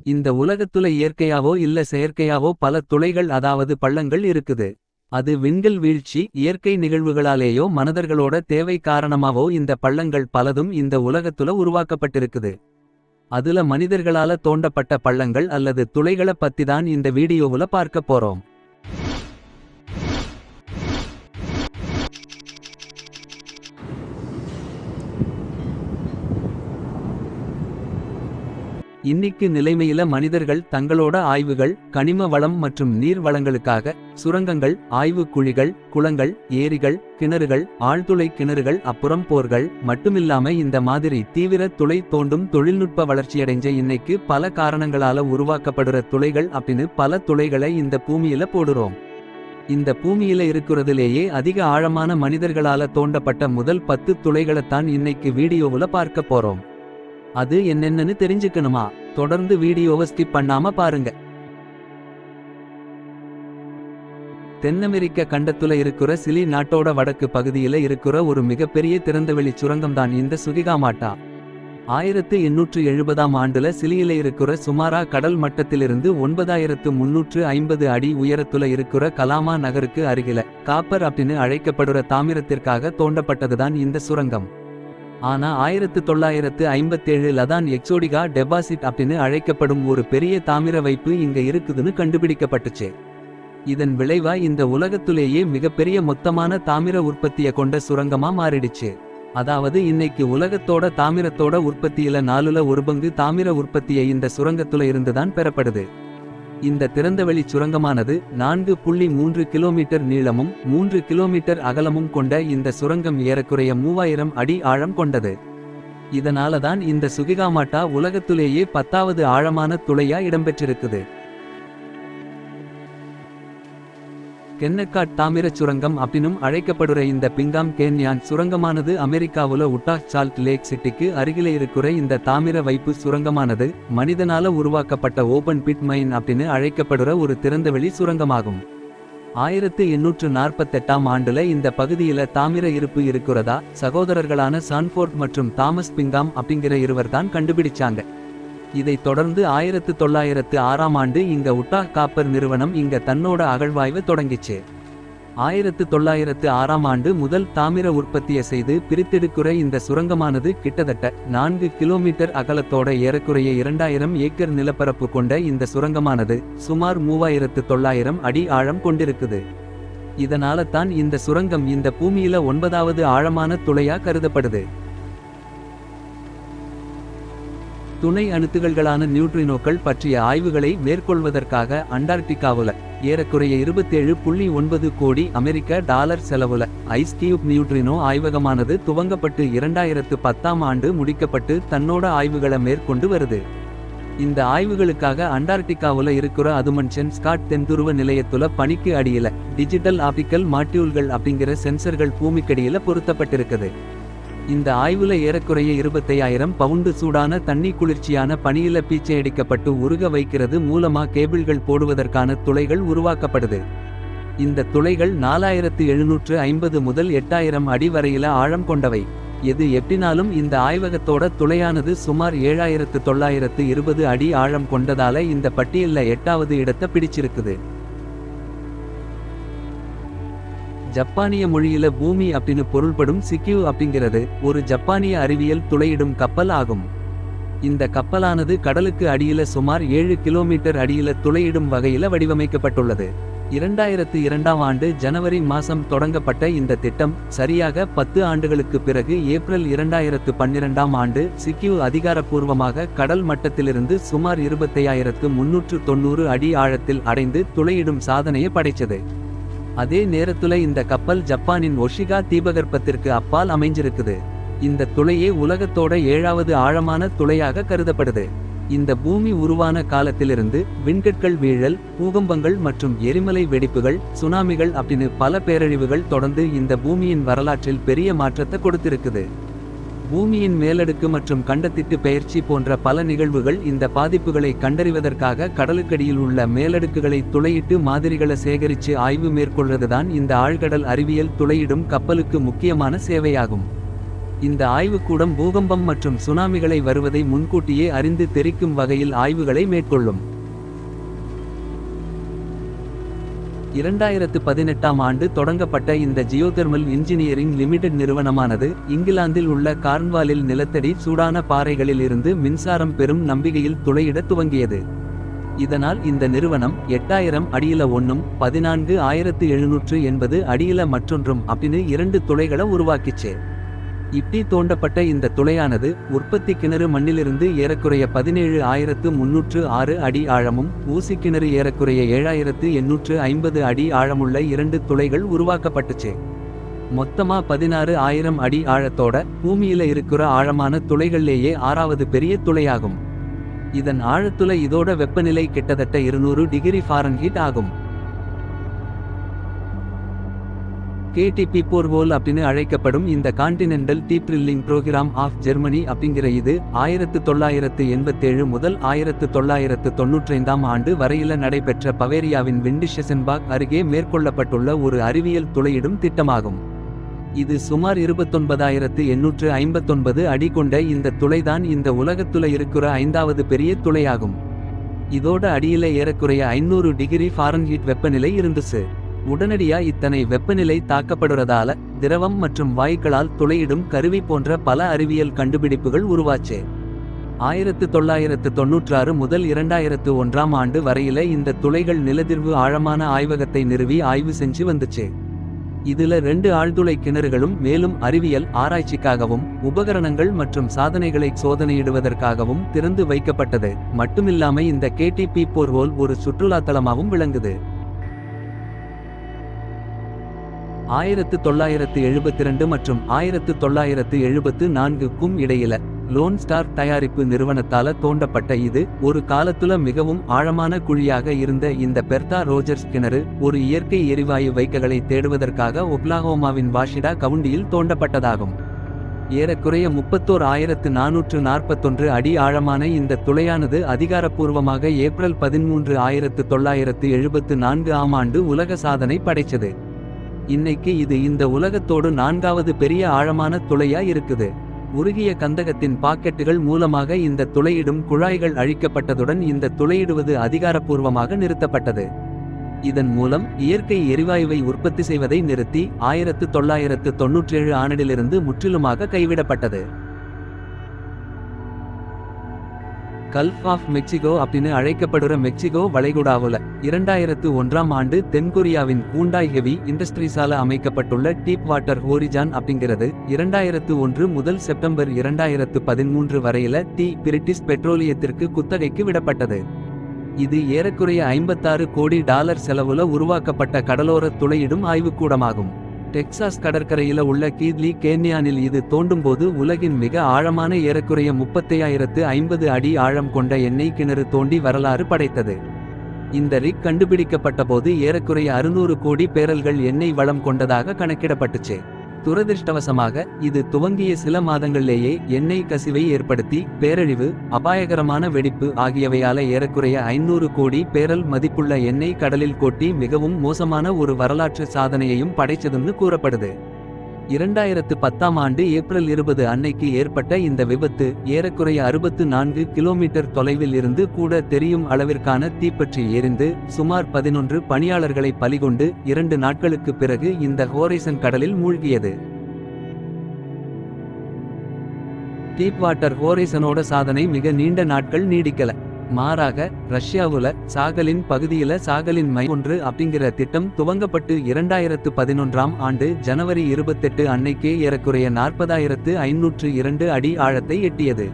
இந்த உலகத்துல இயற்கையாவோ இல்ல செயற்கையாவோ பல துளைகள் அதாவது பள்ளங்கள் இருக்குது. அது விண்கல் வீழ்ச்சி இயற்கை நிகழ்வுகளாலேயோ மனிதர்களோட தேவை காரணமாவோ இந்த பள்ளங்கள் பலதும் இந்த உலகத்துல உருவாக்கப்பட்டிருக்குது. அதுல மனிதர்களால தோண்டப்பட்ட பள்ளங்கள் அல்லது துளைகளை பத்திதான் இந்த வீடியோவுல பார்க்க போறோம். இன்னிக்கு நிலைமையில மனிதர்கள் தங்களோட ஆய்வுகள் கனிம வளம் மற்றும் நீர் வளங்களுக்காக சுரங்கங்கள் ஆய்வு குழிகள் குளங்கள் ஏரிகள் கிணறுகள் ஆழ்துளை கிணறுகள் அப்புறம் போர்கள் மட்டுமில்லாம இந்த மாதிரி தீவிர துளை தோண்டும் தொழில்நுட்ப வளர்ச்சியடைஞ்ச இன்னைக்கு பல காரணங்களால உருவாக்கப்படுற துளைகள் அப்படின்னு பல துளைகளை இந்த பூமியில போடுறோம். இந்த பூமியில இருக்கிறதுலேயே அதிக ஆழமான மனிதர்களால தோண்டப்பட்ட முதல் 10 துளைகளைத்தான் இன்னைக்கு வீடியோவுல பார்க்க போறோம். அது என்னென்னு தெரிஞ்சுக்கணுமா? தொடர்ந்து வீடியோவை ஸ்கிப் பண்ணாம பாருங்க. தென்னமெரிக்க கண்டத்துல இருக்கிற சிலி நாட்டோட வடக்கு பகுதியில இருக்கிற ஒரு மிகப்பெரிய திறந்தவெளி சுரங்கம்தான் இந்த சுகிகாமாட்டா. 1870ஆம் ஆண்டுல சிலியில இருக்கிற சுமாரா கடல் மட்டத்திலிருந்து 9350 அடி உயரத்துல இருக்கிற கலாமா நகருக்கு அருகில காப்பர் அப்படின்னு அழைக்கப்படுற தாமிரத்திற்காக தோண்டப்பட்டதுதான் இந்த சுரங்கம். ஆனா 1957ல தான் எக்ஸோடிகா டெபாசிட் அப்படின்னு அழைக்கப்படும் ஒரு பெரிய தாமிர வைப்பு இங்க இருக்குதுன்னு கண்டுபிடிக்கப்பட்டுச்சு. இதன் விளைவா இந்த உலகத்திலேயே மிகப்பெரிய மொத்தமான தாமிர உற்பத்திய கொண்ட சுரங்கமா மாறிடுச்சு. அதாவது இன்னைக்கு உலகத்தோட தாமிரத்தோட உற்பத்தியில 4ல் 1 பங்கு தாமிர உற்பத்தியை இந்த சுரங்கத்துல இருந்துதான் பெறப்படுது. இந்த திறந்தவெளி சுரங்கமானது 4.3 கிலோமீட்டர் நீளமும் 3 கிலோமீட்டர் அகலமும் கொண்ட இந்த சுரங்கம் ஏறக்குறைய 3000 அடி ஆழம் கொண்டது. இதனாலதான் இந்த சுகிகாமாட்டா உலகத்திலேயே 10வது ஆழமான துளையா இடம்பெற்றிருக்குது. கென்னக்காட் தாமிர சுரங்கம் அப்படின்னும் அழைக்கப்படுற இந்த பிங்காம் கேன்யான் சுரங்கமானது அமெரிக்காவுல உட்டாஹ் சால்ட் லேக் சிட்டிக்கு அருகிலே இருக்கிற இந்த தாமிர வைப்பு சுரங்கமானது மனிதனால உருவாக்கப்பட்ட ஓபன் பிட் மைன் அப்படின்னு அழைக்கப்படுற ஒரு திறந்தவெளி சுரங்கமாகும். 1848ஆம் ஆண்டுல இந்த பகுதியில தாமிர இருப்பு இருக்கிறதா சகோதரர்களான சான்ஃபோர்ட் மற்றும் தாமஸ் பிங்காம் அப்படிங்கிற இருவர்தான் கண்டுபிடிச்சாங்க. இதைத் தொடர்ந்து 1906ஆம் ஆண்டு இங்க உட்டாஹ் காப்பர் நிறுவனம் இங்க தன்னோட அகழ்வாய்வு தொடங்கிச்சு. 1906ஆம் ஆண்டு முதல் தாமிர உற்பத்தியை செய்து பிரித்தெடுக்கிற இந்த சுரங்கமானது கிட்டத்தட்ட 4 கிலோமீட்டர் அகலத்தோட ஏறக்குறைய 2000 ஏக்கர் நிலப்பரப்பு கொண்ட இந்த சுரங்கமானது சுமார் 3900 அடி ஆழம் கொண்டிருக்குது. இதனால தான் இந்த சுரங்கம் இந்த பூமியில 9வது ஆழமான துளையா கருதப்படுது. துணை அணுத்துகள்களான நியூட்ரினோக்கள் பற்றிய ஆய்வுகளை மேற்கொள்வதற்காக அண்டார்டிகாவுல ஏறக்குறைய 27.9 கோடி அமெரிக்க டாலர் செலவுல ஐஸ் கியூப் நியூட்ரினோ ஆய்வகமானது துவங்கப்பட்டு 2010ஆம் ஆண்டு முடிக்கப்பட்டு தன்னோட ஆய்வுகளை மேற்கொண்டு வருது. இந்த ஆய்வுகளுக்காக அண்டார்டிகாவுல இருக்கிற அதுமன்ஷன் ஸ்காட் தென்துருவ நிலையத்துல பனிக்கு அடியில டிஜிட்டல் ஆப்டிக்கல் மாட்யூல்கள் அப்படிங்கிற சென்சர்கள் பூமிக்கடியில பொருத்தப்பட்டிருக்குது. இந்த ஆய்வுல ஏறக்குறைய 25000 பவுண்டு சூடான தண்ணி குளிர்ச்சியான பனியில பீச்சையடிக்கப்பட்டு உருக வைக்கிறது மூலமா கேபிள்கள் போடுவதற்கான துளைகள் உருவாக்கப்படுது. இந்த துளைகள் 4750 முதல் 8000 அடி வரையில ஆழம் கொண்டவை. எது எப்படினாலும் இந்த ஆய்வகத்தோட துளையானது சுமார் 7920 அடி ஆழம் கொண்டதால இந்த பட்டியல்ல 8வது இடத்தை பிடிச்சிருக்குது. ஜப்பானிய மொழியில பூமி அப்படின்னு பொருள்படும் சிக்கியூ அப்படிங்கிறது ஒரு ஜப்பானிய அறிவியல் துளையிடும் கப்பல் ஆகும். இந்த கப்பலானது கடலுக்கு அடியில சுமார் 7 கிலோமீட்டர் அடியில துளையிடும் வகையில வடிவமைக்கப்பட்டுள்ளது. 2002ஆம் ஆண்டு ஜனவரி மாசம் தொடங்கப்பட்ட இந்த திட்டம் சரியாக 10 ஆண்டுகளுக்கு பிறகு ஏப்ரல் 2012ஆம் ஆண்டு சிக்கியூ அதிகாரப்பூர்வமாக கடல் மட்டத்திலிருந்து சுமார் 25390 அடி ஆழத்தில் அடைந்து துளையிடும் சாதனையை படைச்சது. அதே நேரத்துல இந்த கப்பல் ஜப்பானின் ஒஷிகா தீபகற்பத்திற்கு அப்பால் அமைஞ்சிருக்குது. இந்த துளையே உலகத்தோட 7வது ஆழமான துளையாக கருதப்படுது. இந்த பூமி உருவான காலத்திலிருந்து விண்கற்கள் வீழல் பூகம்பங்கள் மற்றும் எரிமலை வெடிப்புகள் சுனாமிகள் அப்படின்னு பல பேரழிவுகள் தொடர்ந்து இந்த பூமியின் வரலாற்றில் பெரிய மாற்றத்தை கொடுத்திருக்குது. பூமியின் மேலடுக்கு மற்றும் கண்டத்திட்டு பெயர்ச்சி போன்ற பல நிகழ்வுகள் இந்த பாதிப்புகளை கண்டறிவதற்காக கடலுக்கடியில் உள்ள மேலடுக்குகளை துளையிட்டு மாதிரிகளை சேகரித்து ஆய்வு மேற்கொள்வதுதான் இந்த ஆழ்கடல் அறிவியல் துளையிடும் கப்பலுக்கு முக்கியமான சேவையாகும். இந்த ஆய்வுக்கூடம் பூகம்பம் மற்றும் சுனாமிகளை வருவதை முன்கூட்டியே அறிந்து தெரிக்கும் வகையில் ஆய்வுகளை மேற்கொள்ளும். 2018ஆம் ஆண்டு தொடங்கப்பட்ட இந்த ஜியோதெர்மல் இன்ஜினியரிங் லிமிடெட் நிறுவனமானது இங்கிலாந்தில் உள்ள கார்ன்வாலில் நிலத்தடி சூடான பாறைகளில் இருந்து மின்சாரம் பெறும் நம்பிக்கையில் துளையிட துவங்கியது. இதனால் இந்த நிறுவனம் 8000 அடியில ஒன்னும் 14780 அடியில மற்றொன்றும் அப்படின்னு 2 துளைகளை உருவாக்கிச்சு. இப்படி தோண்டப்பட்ட இந்த துளையானது உற்பத்தி கிணறு மண்ணிலிருந்து ஏறக்குறைய 17306 அடி ஆழமும் ஊசி கிணறு ஏறக்குறைய 7850 அடி ஆழமுள்ள 2 துளைகள் உருவாக்கப்பட்டுச்சு. மொத்தமா 16000 அடி ஆழத்தோட பூமியில இருக்கிற ஆழமான துளைகள்லேயே 6வது பெரிய துளையாகும். இதன் ஆழத்துல இதோட வெப்பநிலை கிட்டத்தட்ட 200 டிகிரி ஃபாரன்ஹீட் ஆகும். KTP போர்வோல் அப்படின்னு அழைக்கப்படும் இந்த continental deep drilling program of Germany அப்படிங்கிற இது 1987 முதல் 1995ஆம் ஆண்டு வரையில நடைபெற்ற பவேரியாவின் விண்டிஷெசன்பாக் அருகே மேற்கொள்ளப்பட்டுள்ள ஒரு அறிவியல் துளையிடும் திட்டமாகும். இது சுமார் 29859 அடி கொண்ட இந்த துளைதான் இந்த உலகத்துல இருக்கிற 5வது பெரிய துளையாகும். இதோட அடியில ஏறக்குறைய 500 டிகிரி ஃபாரன்ஹீட் வெப்பநிலை இருந்துச்சு. உடனடியா இத்தனை வெப்பநிலை தாக்கப்படுறதால திரவம் மற்றும் வாயுக்களால் துளையிடும் கருவி போன்ற பல அறிவியல் கண்டுபிடிப்புகள் உருவாச்சு. 1996 முதல் 2001ஆம் ஆண்டு வரையில இந்த துளைகள் நிலதிர்வு ஆழமான ஆய்வகத்தை நிறுவி ஆய்வு செஞ்சு வந்துச்சு. இதுல 2 ஆழ்துளை கிணறுகளும் மேலும் அறிவியல் ஆராய்ச்சிக்காகவும் உபகரணங்கள் மற்றும் சாதனைகளை சோதனையிடுவதற்காகவும் திறந்து வைக்கப்பட்டது மட்டுமில்லாம இந்த KTP போர்வோல் ஒரு சுற்றுலாத்தலமாகவும் விளங்குது. 1972 மற்றும் 1974க்கும் இடையில லோன் ஸ்டார் தயாரிப்பு நிறுவனத்தால தோண்டப்பட்ட இது ஒரு காலத்துல மிகவும் ஆழமான குழியாக இருந்த இந்த பெர்தா ரோஜர்ஸ் கிணறு ஒரு இயற்கை எரிவாயு வைக்ககளை தேடுவதற்காக ஒக்லாஹோமாவின் வாஷிடா கவுண்டியில் தோண்டப்பட்டதாகும். ஏறக்குறைய 31441 அடி ஆழமான இந்த துளையானது அதிகாரப்பூர்வமாக ஏப்ரல் 13, 1974ஆம் ஆண்டு உலக சாதனை படைச்சது. இன்னைக்கு இது இந்த உலகத்தோடு 4வது பெரிய ஆழமான துளையா இருக்குது. உருகிய கந்தகத்தின் பாக்கெட்டுகள் மூலமாக இந்த துளையிடும் குழாய்கள் அழிக்கப்பட்டதுடன் இந்த துளையிடுவது அதிகாரப்பூர்வமாக நிறுத்தப்பட்டது. இதன் மூலம் இயற்கை எரிவாயுவை உற்பத்தி செய்வதை நிறுத்தி 1997 ஆண்டிலிருந்து முற்றிலுமாக கைவிடப்பட்டது. கல்ஃப் ஆஃப் மெக்சிகோ அப்படின்னு அழைக்கப்படுற மெக்சிகோ வளைகுடாவுல 2001ஆம் ஆண்டு தென்கொரியாவின் ஹூண்டாய் ஹெவி இண்டஸ்ட்ரீஸால அமைக்கப்பட்டுள்ள டீப் வாட்டர் ஹோரிஜான் அப்படிங்கிறது 2001 முதல் செப்டம்பர் 2013 வரையில பிரிட்டிஷ் பெட்ரோலியத்திற்கு குத்தகைக்கு விடப்பட்டது. இது ஏறக்குறைய $56 கோடி செலவுல உருவாக்கப்பட்ட கடலோர துளையிடும் ஆய்வுக்கூடமாகும். டெக்சாஸ் கடற்கரையில உள்ள கீத்லி கேன்யானில் இது தோண்டும்போது உலகின் மிக ஆழமான ஏறக்குறைய 35050 அடி ஆழம் கொண்ட எண்ணெய் கிணறு தோண்டி வரலாறு படைத்தது. இந்த ரிக் கண்டுபிடிக்கப்பட்ட போது ஏறக்குறைய 600 கோடி பேரல்கள் எண்ணெய் வளம் கொண்டதாக கணக்கிடப்பட்டுச்சு. துரதிர்ஷ்டவசமாக இது துவங்கிய சில மாதங்களிலேயே எண்ணெய் கசிவை ஏற்படுத்தி பேரழிவு, அபாயகரமான வெடிப்பு ஆகியவையால ஏறக்குறைய 500 கோடி பேரல் மதிப்புள்ள எண்ணெய் கடலில் கொட்டி மிகவும் மோசமான ஒரு வரலாற்று சாதனையையும் படைச்சதுன்னு கூறப்படுது. 2010ஆம் ஆண்டு ஏப்ரல் 20 அன்னைக்கு ஏற்பட்ட இந்த விபத்து ஏறக்குறைய 64 கிலோமீட்டர் தொலைவில் இருந்து கூட தெரியும் அளவிற்கான தீப்பற்றி எரிந்து சுமார் 11 பணியாளர்களை பலிகொண்டு 2 நாட்களுக்கு பிறகு இந்த ஹோரைசன் கடலில் மூழ்கியது. டீப் வாட்டர் ஹோரைசனோட சாதனை மிக நீண்ட நாட்கள் நீடிக்கல. மாறாக ரஷ்யாவுல சாகலின் பகுதியில சாகலின் மை 1 அப்படிங்கிற திட்டம் துவங்கப்பட்டு 2011ஆம் ஆண்டு ஜனவரி 28 அன்னைக்கே ஏறக்குறைய 40502 அடி ஆழத்தை எட்டியது.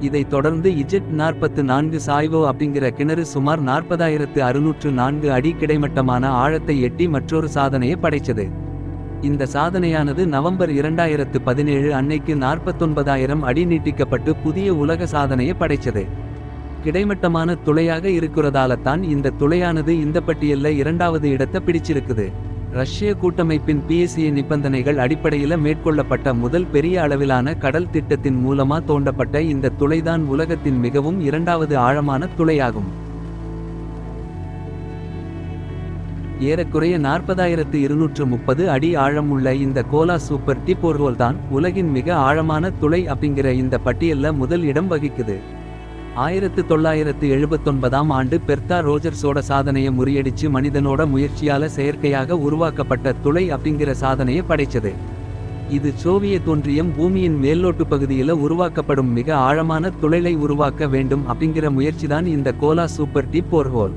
இதைத் தொடர்ந்து இஜெட் 44 சாய்வோ அப்படிங்கிற கிணறு சுமார் 40604 அடி கிடைமட்டமான ஆழத்தை எட்டி மற்றொரு சாதனையை படைச்சது. இந்த சாதனையானது நவம்பர் 2017 அன்னைக்கு 49000 அடி நீட்டிக்கப்பட்டு புதிய உலக சாதனையை படைச்சது. கிடைமட்டமான துளையாக இருக்கிறதால்தான் இந்த துளையானது இந்த பட்டியல்ல 2வது இடத்தை பிடிச்சிருக்குது. ரஷ்ய கூட்டமைப்பின் PSA நிபந்தனைகள் அடிப்படையில மேற்கொள்ளப்பட்ட முதல் பெரிய அளவிலான கடல் திட்டத்தின் மூலமா தோண்டப்பட்ட இந்த துளைதான் உலகத்தின் மிகவும் 2வது ஆழமான துளையாகும். ஏறக்குறைய 40,230 அடி ஆழம் உள்ள இந்த கோலா சூப்பர் டீப் போர்ஹோல் தான் உலகின் மிக ஆழமான துளை அப்படிங்கிற இந்த பட்டியல்ல முதல் இடம் வகிக்குது. 1979ஆம் ஆண்டு பெர்தா ரோஜர்ஸோட சாதனையை முறியடிச்சு மனிதனோட முயற்சியால செயற்கையாக உருவாக்கப்பட்ட துளை அப்படிங்கிற சாதனையை படைச்சது. இது சோவியத் ஒன்றியம் பூமியின் மேல்லோட்டு பகுதியில உருவாக்கப்படும் மிக ஆழமான துளைகளை உருவாக்க வேண்டும் அப்படிங்கிற முயற்சிதான் இந்த கோலா சூப்பர் டீப் போர்ஹோல்.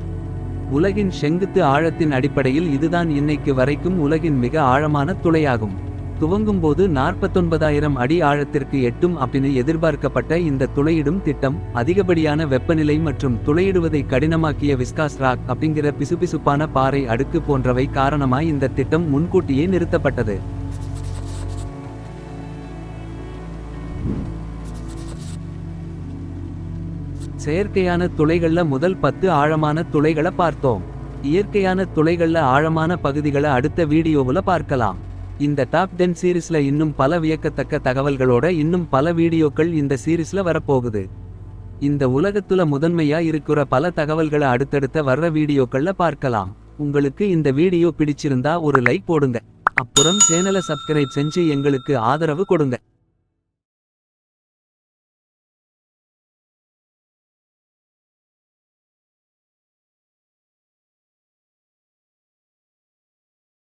உலகின் செங்குத்து ஆழத்தின் அடிப்படையில் இதுதான் இன்னைக்கு வரைக்கும் உலகின் மிக ஆழமான துளையாகும். துவங்கும்போது 49,000 அடி ஆழத்திற்கு எட்டும் அப்படின்னு எதிர்பார்க்கப்பட்ட இந்த துளையிடும் திட்டம் அதிகப்படியான வெப்பநிலை மற்றும் துளையிடுவதை கடினமாக்கிய விஸ்காஸ் ராக் அப்படிங்கிற பிசுபிசுப்பான பாறை அடுக்கு போன்றவை காரணமாய் இந்த திட்டம் முன்கூட்டியே நிறுத்தப்பட்டது. செயற்கையான துளைகள்ல முதல் 10 ஆழமான துளைகளை பார்த்தோம். இயற்கையான துளைகள்ல ஆழமான பகுதிகளை அடுத்த வீடியோவுல பார்க்கலாம். இந்த டாப் 10 சீரிஸ்ல இன்னும் பல வியக்கத்தக்க தகவல்களோட இன்னும் பல வீடியோக்கள் இந்த சீரிஸ்ல வரப்போகுது. இந்த உலகத்துல முதன்மையா இருக்கிற பல தகவல்களை அடுத்தடுத்த வர்ற வீடியோக்கள்ல பார்க்கலாம். உங்களுக்கு இந்த வீடியோ பிடிச்சிருந்தா ஒரு லைக் போடுங்க. அப்புறம் சேனலை சப்ஸ்கிரைப் செஞ்சு எங்களுக்கு ஆதரவு கொடுங்க.